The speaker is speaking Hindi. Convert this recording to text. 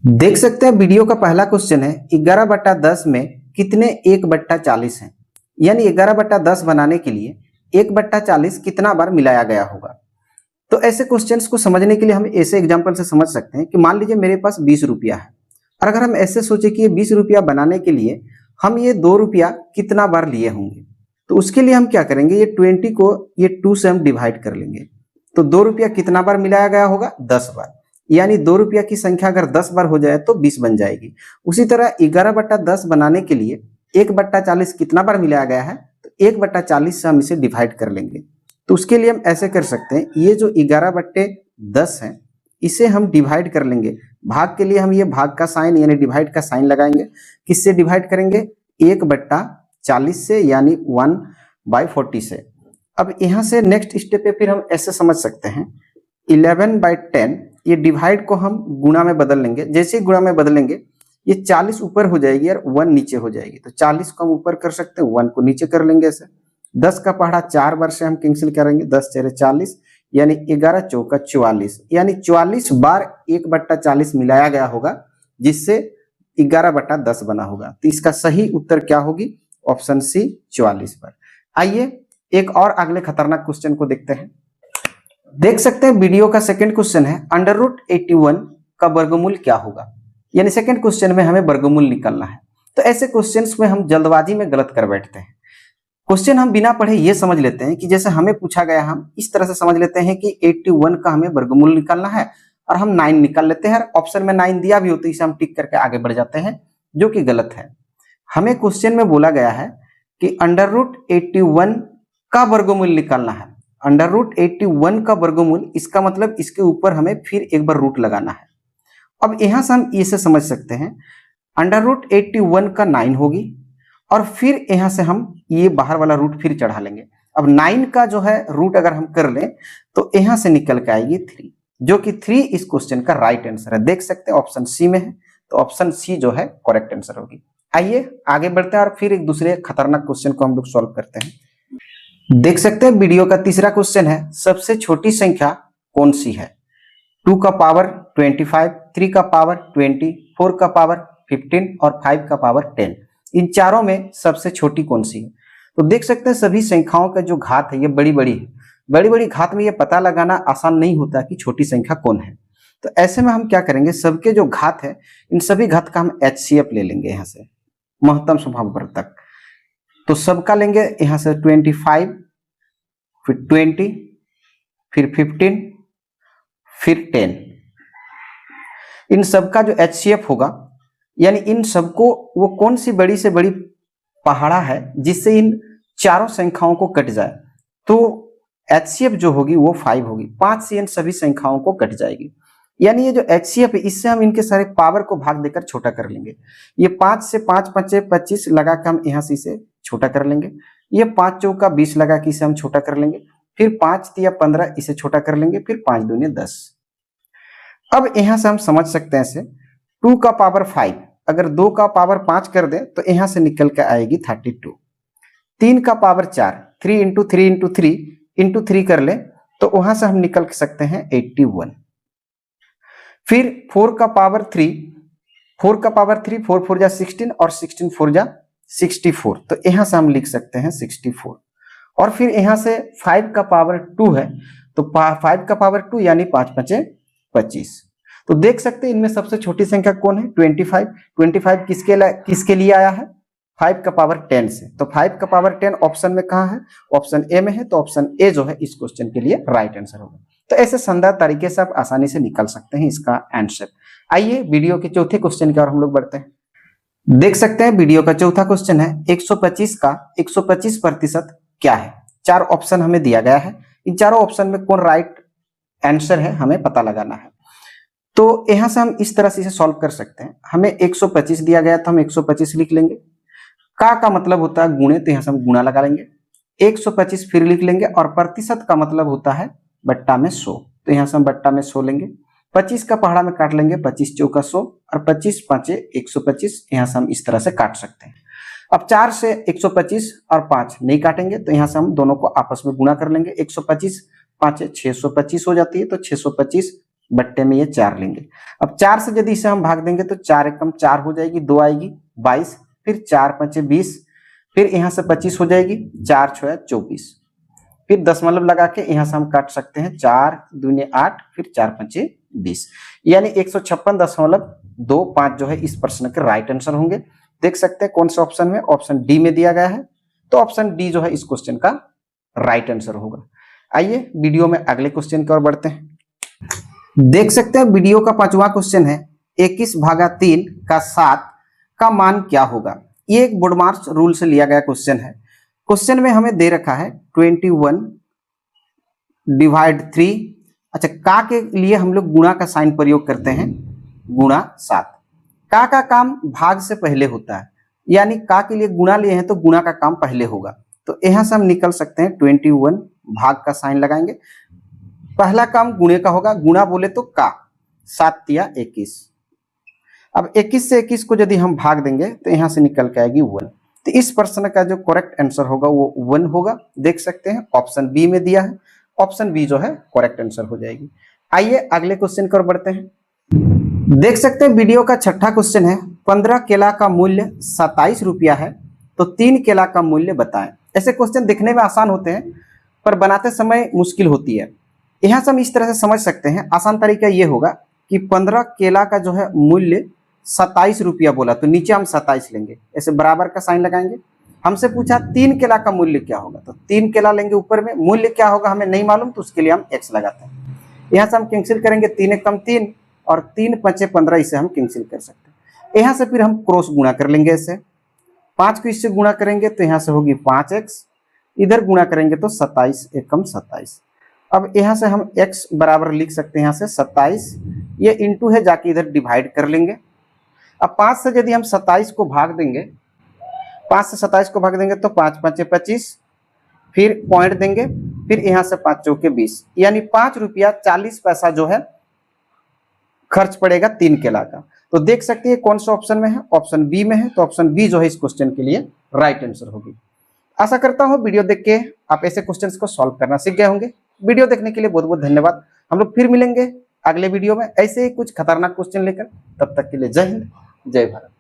देख सकते हैं वीडियो का पहला क्वेश्चन है 11/10 में कितने 1/40 हैं। यानी 11/10 बनाने के लिए 1/40 कितना बार मिलाया गया होगा। तो ऐसे क्वेश्चंस को समझने के लिए हम ऐसे एग्जांपल से समझ सकते हैं कि मान लीजिए मेरे पास 20 रुपया है और अगर हम ऐसे सोचे कि ये 20 रुपया बनाने के लिए हम ये 2 रुपया कितना बार लिए होंगे, तो उसके लिए हम क्या करेंगे, ये 20 को ये 2 से हम डिवाइड कर लेंगे। तो 2 रुपया कितना बार मिलाया गया होगा, 10 बार। यानी 2 रुपया की संख्या अगर 10 बार हो जाए तो 20 बन जाएगी। उसी तरह 11/10 बनाने के लिए 1/40 कितना बार मिलाया गया है, तो 1/40 से हम इसे डिवाइड कर लेंगे। तो उसके लिए हम ऐसे कर सकते हैं, ये जो 11/10 है इसे हम डिवाइड कर लेंगे। भाग के लिए हम ये भाग का साइन यानी डिवाइड का साइन लगाएंगे। किससे डिवाइड करेंगे, 1/40 से यानी 1/40 से। अब यहाँ से नेक्स्ट स्टेप पे फिर हम ऐसे समझ सकते हैं 11/10, ये डिवाइड को हम गुणा में बदल लेंगे। जैसे ही गुणा में बदलेंगे ये 40 ऊपर हो जाएगी और 1 नीचे हो जाएगी। तो 40 को हम ऊपर कर सकते हैं, 1 को नीचे कर लेंगे ऐसे। 10 का पहाड़ा 4 बार से हम कैंसिल करेंगे, 10 4 40 यानी 11 चौका 44, यानी 44 बार 1/40 मिलाया गया होगा, जिससे 11/10 बना होगा। तो इसका सही उत्तर क्या होगी, ऑप्शन सी 44 बार। आइए एक और अगले खतरनाक क्वेश्चन को देखते हैं। देख सकते हैं वीडियो का सेकंड क्वेश्चन है √81 का वर्गमूल क्या होगा। यानी सेकंड क्वेश्चन में हमें वर्गमूल निकालना है। तो ऐसे क्वेश्चंस में हम जल्दबाजी में गलत कर बैठते हैं। क्वेश्चन हम बिना पढ़े ये समझ लेते हैं कि जैसे हमें पूछा गया, हम इस तरह से समझ लेते हैं कि 81 का हमें वर्गमूल निकालना है और हम 9 निकाल लेते हैं। ऑप्शन में 9 दिया भी हो तो इसे हम टिक करके आगे बढ़ जाते हैं, जो कि गलत है। हमें क्वेश्चन में बोला गया है कि √81 का वर्गमूल निकालना है। √81 का वर्गमूल, इसका मतलब इसके ऊपर हमें फिर एक बार रूट लगाना है। अब यहां से हम इसे समझ सकते हैं, √81 का 9 होगी और फिर यहां से हम ये बाहर वाला रूट फिर चढ़ा लेंगे। अब 9 का जो है रूट अगर हम कर लें तो यहां से निकल के आएगी 3, जो कि 3 इस क्वेश्चन का राइट आंसर है। देख सकते हैं ऑप्शन सी में है, तो ऑप्शन सी जो है करेक्ट आंसर होगी। आइए आगे बढ़ते हैं और फिर एक दूसरे खतरनाक क्वेश्चन को हम लोग सॉल्व करते हैं। देख सकते हैं वीडियो का तीसरा क्वेश्चन है, सबसे छोटी संख्या कौन सी है। 2 का पावर 25, 3 का पावर 20, 4 का पावर 15 और 5 का पावर 10। इन चारों में सबसे छोटी कौन सी है। तो देख सकते हैं सभी संख्याओं का जो घात है ये बड़ी बड़ी है। बड़ी बड़ी घात में ये पता लगाना आसान नहीं होता कि छोटी संख्या कौन है। तो ऐसे में हम क्या करेंगे, सबके जो घात है इन सभी घात का हम HCF ले लेंगे यहाँ से महत्तम संभावर्तक। तो सबका लेंगे यहाँ से 25, फिर 20, फिर 15, फिर 10। इन सबका जो HCF होगा, यानी इन सबको वो कौन सी बड़ी से बड़ी पहाड़ा है जिससे इन चारों संख्याओं को कट जाए, तो HCF जो होगी वो 5 होगी। 5 से इन सभी संख्याओं को कट जाएगी। यानी ये जो HCF है इससे हम इनके सारे पावर को भाग देकर छोटा कर लेंगे। ये 5 से 5 5 25 लगा कर हम यहाँ से इसे छोटा कर लेंगे। ये 5 चौका 20 लगा के इसे हम छोटा कर लेंगे। फिर 5 तिया 15 इसे छोटा कर लेंगे। फिर 5 दूनी 10। अब यहाँ से हम समझ सकते हैं इसे 2 का पावर 5, अगर 2 का पावर 5 कर दें तो यहाँ से निकल के आएगी 32। 3 का पावर 4, 3 इंटू 3 इंटू 3 इंटू 3 कर ले तो वहां से हम निकल सकते हैं 81। फिर 4 का पावर 3, 4 का पावर 3, 4 4 जा 16 और 16 4 जा 64, तो यहां से हम लिख सकते हैं 64। और फिर यहां से 5 का पावर 2 है, तो 5 का पावर 2 यानी 5 5 25। तो देख सकते हैं इनमें सबसे छोटी संख्या कौन है, 25। 25 किसके लिए आया है, 5 का पावर 10 से। तो 5 का पावर 10 ऑप्शन में कहाँ है, ऑप्शन ए में है। तो ऑप्शन ए जो है इस क्वेश्चन के लिए राइट आंसर होगा। तो ऐसे शानदार तरीके से आप आसानी से निकाल सकते हैं इसका आंसर। आइए वीडियो के चौथे क्वेश्चन की ओर हम लोग बढ़ते हैं। देख सकते हैं वीडियो का चौथा क्वेश्चन है 125 का 125% क्या है। 4 ऑप्शन हमें दिया गया है, इन चारों ऑप्शन में कौन राइट आंसर है हमें पता लगाना है। तो यहां से हम इस तरह से इसे सॉल्व कर सकते हैं। हमें 125 दिया गया तो हम 125 लिख लेंगे। का मतलब होता है गुणे, तो यहां से हम गुणा लगा लेंगे। 125 फिर लिख लेंगे और प्रतिशत का मतलब होता है बट्टा में 100, तो यहां से हम बट्टा में 100 लेंगे। 25 का पहाड़ा में काट लेंगे, 25 चौका 100 और 25 5 125, यहां से हम इस तरह से काट सकते हैं। अब 4 से 125 और 5 नहीं काटेंगे, तो यहां से हम दोनों को आपस में गुणा कर लेंगे। 125 5 625 हो जाती है, तो 625 बट्टे में ये 4 लेंगे। अब 4 से यदि इसे हम भाग देंगे तो 4 एकम 4 हो जाएगी, 2 आएगी 22, फिर 4 पंचे 20, फिर यहाँ से 25 हो जाएगी, 4 छः 24, फिर दशमलव लगा के यहाँ से हम काट सकते हैं, 4 दूने 8, फिर 4 पंचे 20, यानी 156.25 जो है इस प्रश्न के राइट आंसर होंगे। देख सकते हैं कौन से ऑप्शन में, ऑप्शन डी में दिया गया है, तो ऑप्शन डी जो है इस क्वेश्चन का राइट आंसर होगा। आइए वीडियो में अगले क्वेश्चन की ओर बढ़ते हैं। देख सकते हैं वीडियो का 5वां क्वेश्चन है 21/3 का 7 का मान क्या होगा। ये एक बोर्ड मार्क्स रूल से लिया गया क्वेश्चन है। क्वेश्चन में हमें दे रखा है 21/3। अच्छा, का के लिए हम लोग गुणा का साइन प्रयोग करते हैं, गुणा 7। का काम भाग से पहले होता है, यानी का के लिए गुणा लिए हैं तो गुणा का काम पहले होगा। तो यहाँ से हम निकल सकते हैं 21 भाग का साइन लगाएंगे, पहला काम गुणे का होगा, गुणा बोले तो का, 7 या 21। अब 21 से 21 को यदि हम भाग देंगे तो यहाँ से निकल के आएगी 1। तो इस प्रश्न का जो करेक्ट आंसर होगा वो 1 होगा। देख सकते हैं ऑप्शन बी में दिया है, ऑप्शन बी जो है करेक्ट आंसर हो जाएगी। आइए अगले क्वेश्चन की ओर बढ़ते हैं। देख सकते हैं वीडियो का 6ठा क्वेश्चन है 15 केला का मूल्य 27 रुपया है, तो 3 केला का मूल्य बताएं। ऐसे क्वेश्चन दिखने में आसान होते हैं पर बनाते समय मुश्किल होती है। यहाँ से हम इस तरह से समझ सकते हैं, आसान तरीका ये होगा कि 15 केला का जो है मूल्य 27 रुपया बोला, तो नीचे हम 27 लेंगे, ऐसे बराबर का साइन लगाएंगे। हमसे पूछा 3 केला का मूल्य क्या होगा, तो 3 केला लेंगे, ऊपर में मूल्य क्या होगा हमें नहीं मालूम, तो उसके लिए हम x लगाते हैं। यहाँ से हम कैंसिल करेंगे, 3 एकम 3 और 3 पंचे 15, इसे हम कैंसिल कर सकते हैं। यहाँ से फिर हम क्रॉस गुणा कर लेंगे, ऐसे 5 को इससे गुणा करेंगे तो यहाँ से होगी 5x, इधर गुणा करेंगे तो 27 एकम 27। अब यहाँ से हम x बराबर लिख सकते हैं, यहाँ से 27, ये इंटू है, जाके इधर डिवाइड कर लेंगे। अब 5 से यदि हम 27 को भाग देंगे, 5 से 27 को भाग देंगे तो 5 पंचे 25, फिर पॉइंट देंगे, फिर यहाँ से 5 चौके 20, यानी 5 रुपया 40 पैसा जो है खर्च पड़ेगा 3 केला का। तो देख सकते हैं कौन सा ऑप्शन में है, ऑप्शन बी में है, तो ऑप्शन बी जो है इस क्वेश्चन के लिए राइट आंसर होगी। आशा करता हूँ वीडियो देख के आप ऐसे क्वेश्चंस को सॉल्व करना सीख गए होंगे। वीडियो देखने के लिए बहुत बहुत धन्यवाद। हम लोग फिर मिलेंगे अगले वीडियो में ऐसे ही कुछ खतरनाक क्वेश्चन लेकर। तब तक के लिए जय हिंद, जय भारत।